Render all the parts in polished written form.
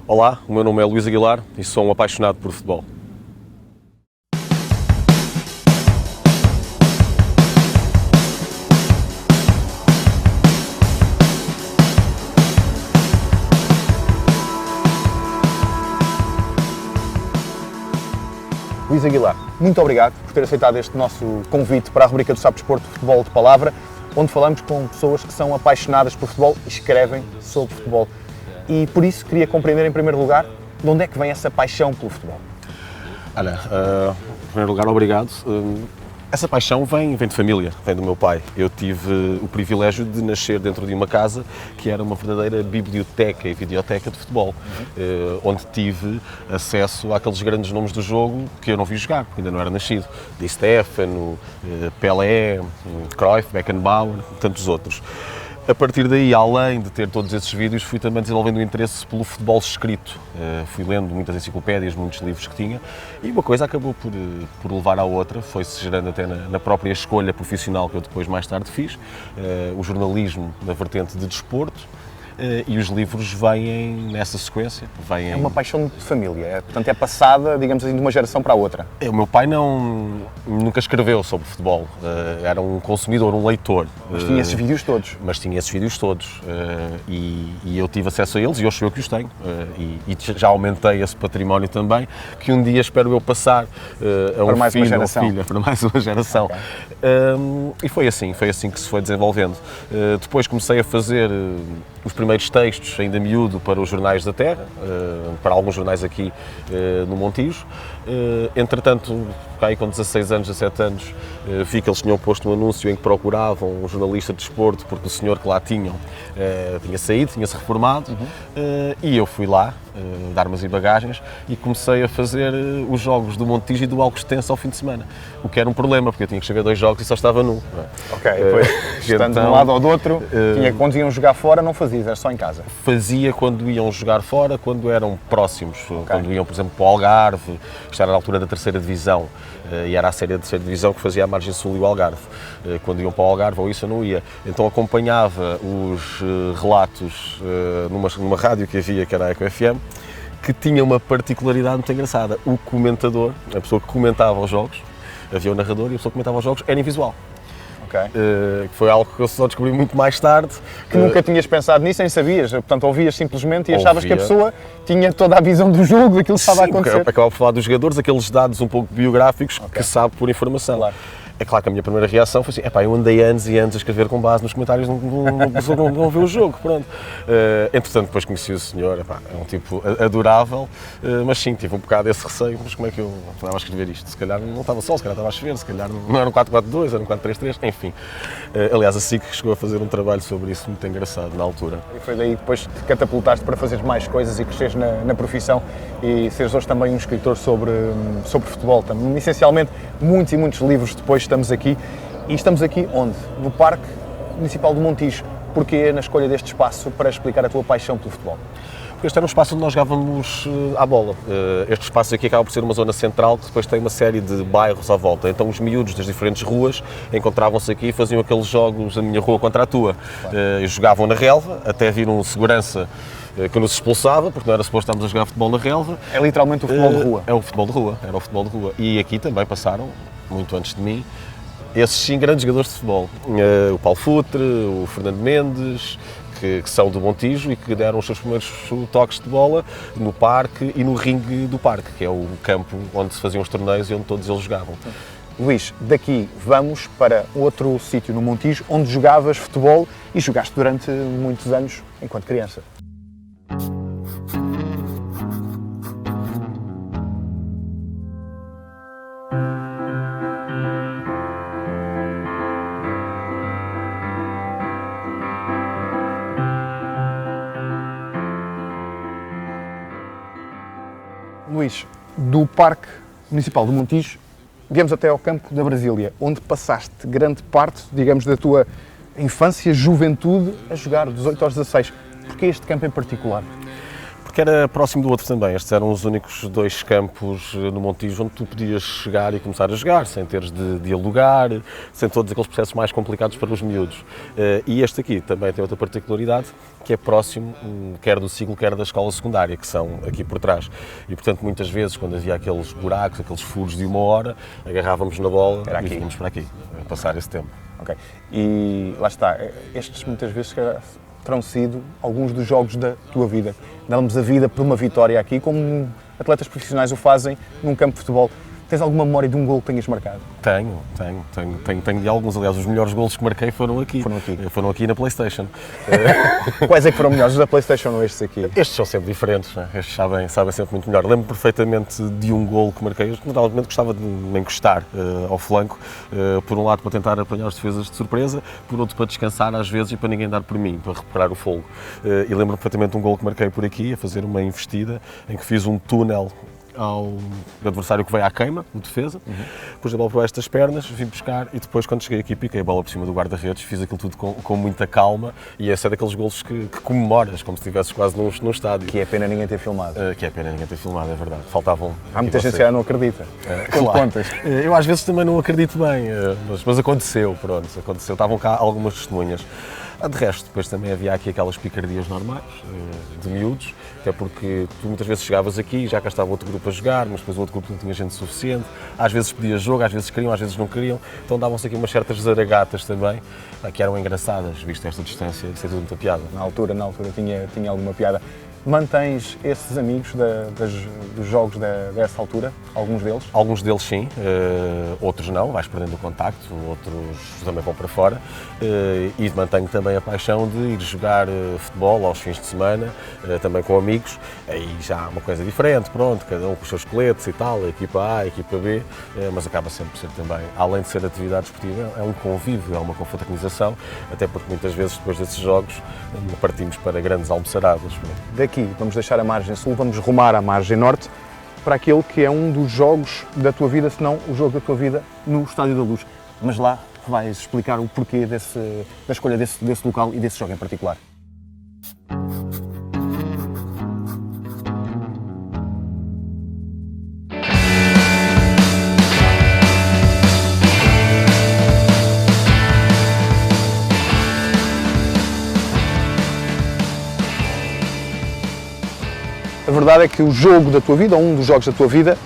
Olá, o meu nome é Luís Aguilar e sou um apaixonado por futebol. Luís Aguilar, muito obrigado por ter aceitado este nosso convite para a rubrica do Sapo Desporto Futebol de Palavra, onde falamos com pessoas que são apaixonadas por futebol e escrevem sobre futebol. E por isso queria compreender, em primeiro lugar, de onde é que vem essa paixão pelo futebol? Olha, em primeiro lugar, obrigado. Essa paixão vem de família, vem do meu pai. Eu tive o privilégio de nascer dentro de uma casa que era uma verdadeira biblioteca e videoteca de futebol, onde tive acesso àqueles grandes nomes do jogo que eu não vi jogar, porque ainda não era nascido. Di Stéfano, Pelé, Cruyff, Beckenbauer, tantos outros. A partir daí, além de ter todos esses vídeos, fui também desenvolvendo um interesse pelo futebol escrito. Fui lendo muitas enciclopédias, muitos livros que tinha, e uma coisa acabou por levar à outra, foi-se gerando até na própria escolha profissional que eu depois mais tarde fiz, o jornalismo na vertente de desporto, e os livros vêm nessa sequência. É uma paixão de família, portanto é passada, digamos assim, de uma geração para a outra. O meu pai nunca escreveu sobre futebol, era um consumidor, um leitor. Mas tinha esses vídeos todos. E eu tive acesso a eles e hoje sou eu que os tenho. E já aumentei esse património também, que um dia espero eu passar a um filho ou filha, para mais uma geração. Okay. E foi assim que se foi desenvolvendo. Depois comecei a fazer os primeiros textos, ainda miúdo, para os jornais da Terra, para alguns jornais aqui no Montijo. Entretanto, aí com 16 anos, 17 anos, vi que eles tinham posto um anúncio em que procuravam um jornalista de desporto, porque o senhor que lá tinham tinha saído, tinha-se reformado, e eu fui lá, de armas e bagagens, e comecei a fazer os jogos do Montijo e do Alcostense ao fim de semana. O que era um problema, porque eu tinha que escrever 2 jogos e só estava nu. Ok, depois, estando de um lado ou do outro, quando iam jogar fora não fazias, era só em casa? Fazia quando iam jogar fora, quando eram próximos, quando iam, por exemplo, para o Algarve, isto era na altura da 3ª Divisão, e era a série da 3ª Divisão que fazia a Margem Sul e o Algarve. Quando iam para o Algarve, ou isso eu não ia. Então acompanhava os relatos numa rádio que havia, que era a Eco FM, que tinha uma particularidade muito engraçada. O comentador, a pessoa que comentava os jogos, havia o narrador e a pessoa que comentava os jogos era em visual. Okay. Foi algo que eu só descobri muito mais tarde. Que nunca tinhas pensado nisso, nem sabias, portanto ouvias simplesmente e achavas que a pessoa tinha toda a visão do jogo, daquilo que estava a acontecer. Acabava por falar dos jogadores, aqueles dados um pouco biográficos que sabe por informação. Claro. É claro que a minha primeira reação foi assim, eu andei anos e anos a escrever com base nos comentários, não vê o jogo, pronto. Entretanto, depois conheci o senhor, é um tipo adorável, mas sim, tive um bocado esse receio, mas como é que eu estava a escrever isto? Se calhar não estava sol, se calhar estava a chover, se calhar não era um 4-4-2, era um 4-3-3, enfim. Aliás, a SIC chegou a fazer um trabalho sobre isso muito engraçado na altura. E foi daí que depois te catapultaste para fazeres mais coisas e cresceres na profissão e seres hoje também um escritor sobre futebol. Também, essencialmente, muitos e muitos livros depois estamos aqui. E estamos aqui onde? No Parque Municipal do Montijo. Porquê na escolha deste espaço para explicar a tua paixão pelo futebol? Porque este era um espaço onde nós jogávamos à bola. Este espaço aqui acaba por ser uma zona central que depois tem uma série de bairros à volta. Então os miúdos das diferentes ruas encontravam-se aqui e faziam aqueles jogos, a minha rua contra a tua. Claro. Jogavam na relva, até vir um segurança que nos expulsava, porque não era suposto estarmos a jogar futebol na relva. É literalmente o futebol de rua. É o futebol de rua, era o futebol de rua. E aqui também passaram, muito antes de mim, esses 5 grandes jogadores de futebol. O Paulo Futre, o Fernando Mendes, que são do Montijo e que deram os seus primeiros toques de bola no parque e no ringue do parque, que é o campo onde se faziam os torneios e onde todos eles jogavam. Luís, daqui vamos para outro sítio no Montijo onde jogavas futebol e jogaste durante muitos anos enquanto criança. Luís, do Parque Municipal do Montijo, viemos até ao campo da Brasília, onde passaste grande parte, digamos, da tua infância, juventude, a jogar dos 8 aos 16. Porquê este campo em particular? porque era próximo do outro também. Estes eram os únicos 2 campos no Montijo onde tu podias chegar e começar a jogar, sem teres de dialogar, sem todos aqueles processos mais complicados para os miúdos. E este aqui também tem outra particularidade, que é próximo, quer do ciclo, quer da escola secundária, que são aqui por trás. E, portanto, muitas vezes, quando havia aqueles buracos, aqueles furos de 1 hora, agarrávamos na bola e íamos para aqui, a passar esse tempo. Ok. E lá está, estes muitas vezes terão sido alguns dos jogos da tua vida. Damos a vida por uma vitória aqui, como atletas profissionais o fazem num campo de futebol. Tens alguma memória de um gol que tenhas marcado? Tenho de alguns. Aliás, os melhores golos que marquei foram aqui. Foram aqui na PlayStation. Quais é que foram melhores? Os da PlayStation ou estes aqui? Estes são sempre diferentes, né? Estes sabem sempre muito melhor. Lembro perfeitamente de um golo que marquei. Eu naturalmente gostava de me encostar ao flanco, por um lado para tentar apanhar as defesas de surpresa, por outro para descansar às vezes e para ninguém dar por mim, para recuperar o fogo. E lembro perfeitamente de um golo que marquei por aqui, a fazer uma investida, em que fiz um túnel ao adversário que veio à queima, o defesa, pus a bola por estas pernas, vim buscar e depois, quando cheguei aqui, piquei a bola por cima do guarda-redes, fiz aquilo tudo com muita calma e esse é daqueles golos que comemoras, como se estivesses quase num estádio. Que é pena ninguém ter filmado. Que é pena ninguém ter filmado, é verdade. Faltavam. Há muita gente que já não acredita. Quando contas. Eu às vezes também não acredito bem, mas aconteceu, pronto, aconteceu. Estavam cá algumas testemunhas. De resto, depois também havia aqui aquelas picardias normais, de miúdos, até porque tu muitas vezes chegavas aqui e já cá estava outro grupo a jogar, mas depois o outro grupo não tinha gente suficiente, às vezes pedia jogo, às vezes queriam, às vezes não queriam, então davam-se aqui umas certas zaragatas também, que eram engraçadas, visto esta distância, isso é tudo muita piada. Na altura tinha alguma piada. Mantens esses amigos dos jogos dessa altura? Alguns deles? Alguns deles sim, outros não, vais perdendo o contacto, outros também vão para fora e mantenho também a paixão de ir jogar futebol aos fins de semana, também com amigos, aí já há uma coisa diferente, pronto, cada um com os seus coletes e tal, a equipa A, a equipa B, mas acaba sempre por ser também, além de ser atividade esportiva, é um convívio, é uma confraternização, até porque muitas vezes depois desses jogos partimos para grandes almoçaradas. Daqui vamos deixar a margem sul, vamos rumar à margem norte para aquele que é um dos jogos da tua vida, se não o jogo da tua vida, no Estádio da Luz. Mas lá vais explicar o porquê da escolha desse local e desse jogo em particular. A verdade é que o jogo da tua vida, ou um dos jogos da tua vida,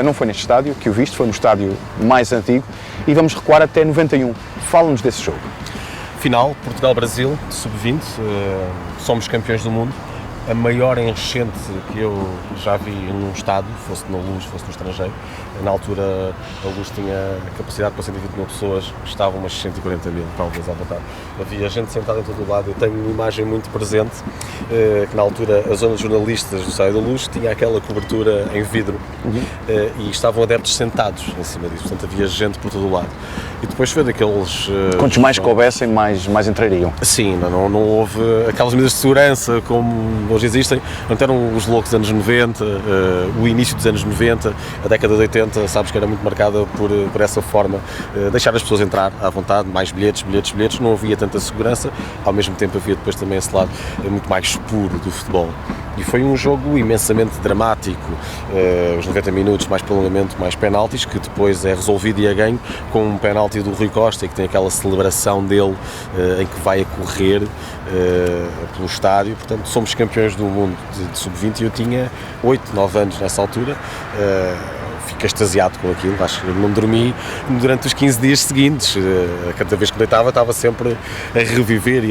não foi neste estádio que o viste, foi no estádio mais antigo e vamos recuar até 91. Fala-nos desse jogo. Final, Portugal-Brasil, sub-20, somos campeões do mundo. A maior enchente que eu já vi num estádio, fosse na Luz, fosse no estrangeiro. Na altura a Luz tinha capacidade para 120 mil pessoas, estavam umas 140 mil, talvez à vontade. Havia gente sentada em todo o lado. Eu tenho uma imagem muito presente, que na altura a zona de jornalistas do Estádio da Luz tinha aquela cobertura em vidro e estavam adeptos sentados em cima disso, portanto havia gente por todo o lado. E depois foi daqueles... Quantos mais coubessem, mais entrariam. Sim, não houve aquelas medidas de segurança como hoje existem, não eram os loucos dos anos 90, o início dos anos 90, a década de 80, sabes que era muito marcada por essa forma, deixar as pessoas entrar à vontade, mais bilhetes, não havia tanta segurança, ao mesmo tempo havia depois também esse lado muito mais puro do futebol. E foi um jogo imensamente dramático, os 90 minutos, mais prolongamento, mais penaltis, que depois é resolvido e é ganho com um penalti do Rui Costa, que tem aquela celebração dele em que vai a correr pelo estádio. Portanto, somos campeões do mundo de sub-20 e eu tinha 8, 9 anos nessa altura. Fiquei extasiado com aquilo, acho que não dormi durante os 15 dias seguintes. Cada vez que deitava, estava sempre a reviver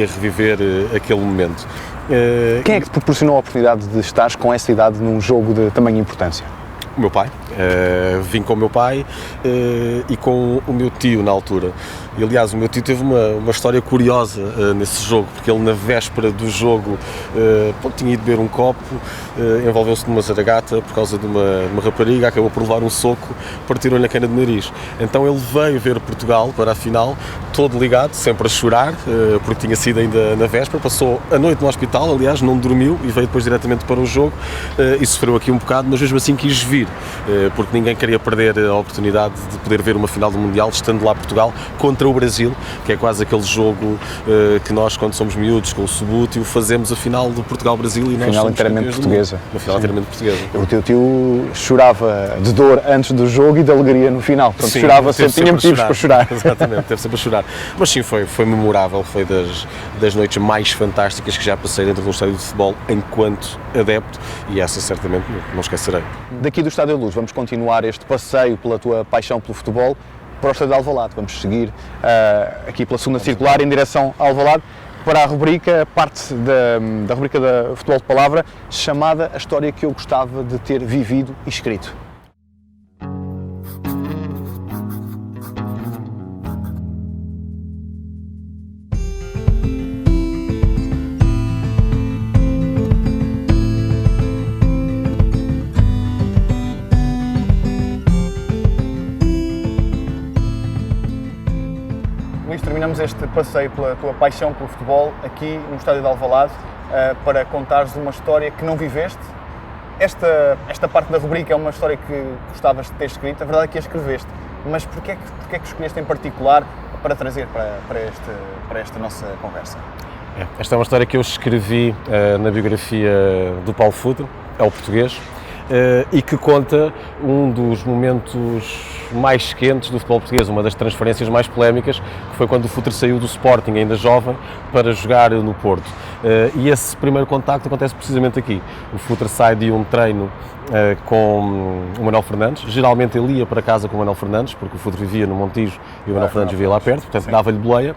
aquele momento. Quem é que te proporcionou a oportunidade de estares com essa idade num jogo de tamanha importância? O meu pai. Vim com o meu pai e com o meu tio na altura. E, aliás, o meu tio teve uma história curiosa nesse jogo, porque ele, na véspera do jogo, tinha ido beber um copo, envolveu-se numa zaragata por causa de uma rapariga, acabou por levar um soco, partiram-lhe a cana de nariz. Então ele veio ver Portugal para a final, todo ligado, sempre a chorar, porque tinha sido ainda na véspera, passou a noite no hospital, aliás, não dormiu e veio depois diretamente para o jogo e sofreu aqui um bocado, mas mesmo assim quis vir, porque ninguém queria perder a oportunidade de poder ver uma final do Mundial, estando lá Portugal contra contra o Brasil, que é quase aquele jogo que nós, quando somos miúdos, com o Subútil, fazemos a final do Portugal-Brasil e nós Final somos inteiramente portuguesa. Uma final inteiramente portuguesa. O teu tio chorava de dor antes do jogo e de alegria no final. Portanto, Sim, chorava sempre, tinha motivos para chorar. Exatamente, teve sempre a chorar. Mas sim, foi memorável, foi das noites mais fantásticas que já passei dentro de um estádio de futebol enquanto adepto, e essa certamente não esquecerei. Daqui do Estádio da Luz vamos continuar este passeio pela tua paixão pelo futebol para o Estádio de Alvalade. Vamos seguir aqui pela segunda circular em direção a Alvalade para a rubrica, parte da rubrica da Futebol de Palavra, chamada A História que eu gostava de ter vivido e escrito. Terminamos este passeio pela tua paixão pelo futebol aqui no Estádio de Alvalade para contares uma história que não viveste. Esta parte da rubrica é uma história que gostavas de ter escrito, a verdade é que a escreveste, mas porquê é que escolheste em particular para trazer para esta nossa conversa? Esta é uma história que eu escrevi na biografia do Paulo Futre, é o português, e que conta um dos momentos mais quentes do futebol português, uma das transferências mais polémicas, que foi quando o Futre saiu do Sporting, ainda jovem, para jogar no Porto. E esse primeiro contacto acontece precisamente aqui. O Futre sai de um treino com o Manuel Fernandes, geralmente ele ia para casa com o Manuel Fernandes, porque o Futre vivia no Montijo e o Manuel Fernandes vivia lá perto, portanto dava-lhe boleia.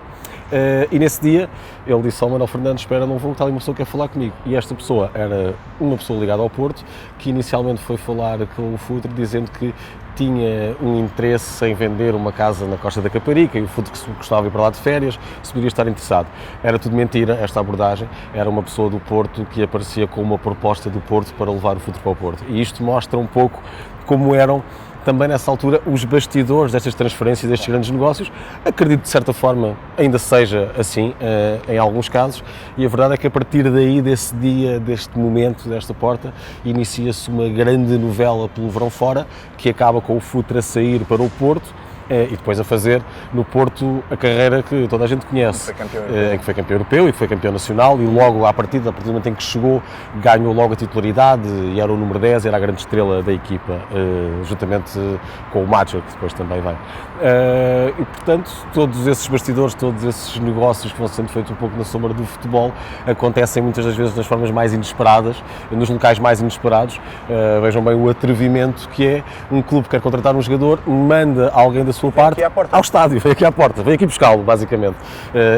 E nesse dia ele disse ao Manuel Fernandes: espera, não vou, está ali uma pessoa que quer falar comigo. E esta pessoa era uma pessoa ligada ao Porto, que inicialmente foi falar com o Futre dizendo que tinha um interesse em vender uma casa na Costa da Caparica e o Futre que gostava de ir para lá de férias, se poderia estar interessado. Era tudo mentira esta abordagem, era uma pessoa do Porto que aparecia com uma proposta do Porto para levar o Futre para o Porto. E isto mostra um pouco como eram também nessa altura os bastidores destas transferências, destes grandes negócios. Acredito de certa forma ainda seja assim em alguns casos, e a verdade é que a partir daí, desse dia, deste momento, desta porta, inicia-se uma grande novela pelo verão fora, que acaba com o Futre a sair para o Porto e depois a fazer no Porto a carreira que toda a gente conhece, em que foi campeão europeu e que foi campeão nacional, e logo à partida, a partir do momento em que chegou, ganhou logo a titularidade e era o número 10, era a grande estrela da equipa, juntamente com o Macho, que depois também vem. E portanto, todos esses bastidores, todos esses negócios que vão sendo feitos um pouco na sombra do futebol, acontecem muitas das vezes nas formas mais inesperadas, nos locais mais inesperados. Vejam bem o atrevimento que é um clube que quer contratar um jogador, manda alguém da sua parte ao estádio, vem aqui à porta, vem aqui buscá-lo, basicamente.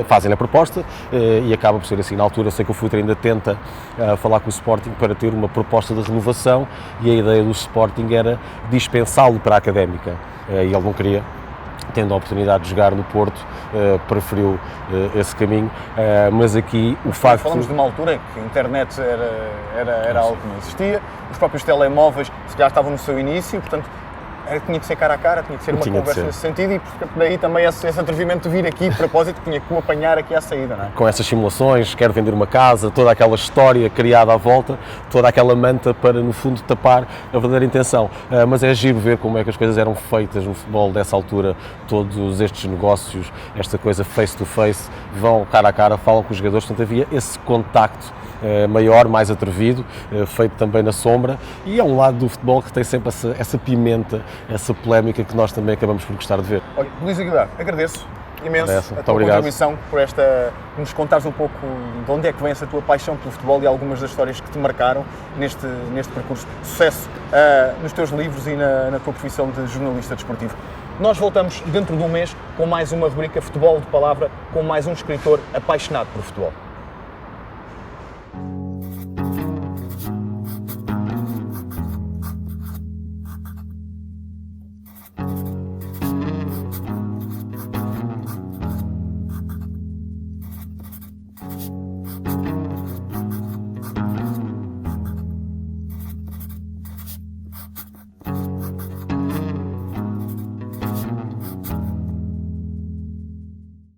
Fazem a proposta e acaba por ser assim. Na altura, sei que o Futre ainda tenta falar com o Sporting para ter uma proposta de renovação, e a ideia do Sporting era dispensá-lo para a Académica, e ele não queria. Tendo a oportunidade de jogar no Porto, preferiu esse caminho, mas aqui o facto... Falamos de uma altura em que a internet era algo que não existia, os próprios telemóveis já estavam no seu início, portanto tinha que ser cara a cara, tinha que ser uma conversa nesse sentido, e daí também esse atrevimento de vir aqui de propósito, tinha que me apanhar aqui à saída, não é? Com essas simulações, quero vender uma casa, toda aquela história criada à volta, toda aquela manta para, no fundo, tapar a verdadeira intenção. Mas é giro ver como é que as coisas eram feitas no futebol dessa altura, todos estes negócios, esta coisa face to face, vão cara a cara, falam com os jogadores, portanto havia esse contacto maior, mais atrevido, feito também na sombra, e é um lado do futebol que tem sempre essa pimenta, essa polémica que nós também acabamos por gostar de ver. Olha, Luís Aguilar, agradeço imenso a tua obrigado. Contribuição, por nos contares um pouco de onde é que vem essa tua paixão pelo futebol e algumas das histórias que te marcaram neste percurso. Sucesso nos teus livros e na tua profissão de jornalista desportivo. Nós voltamos dentro de um mês com mais uma rubrica Futebol de Palavra, com mais um escritor apaixonado por futebol.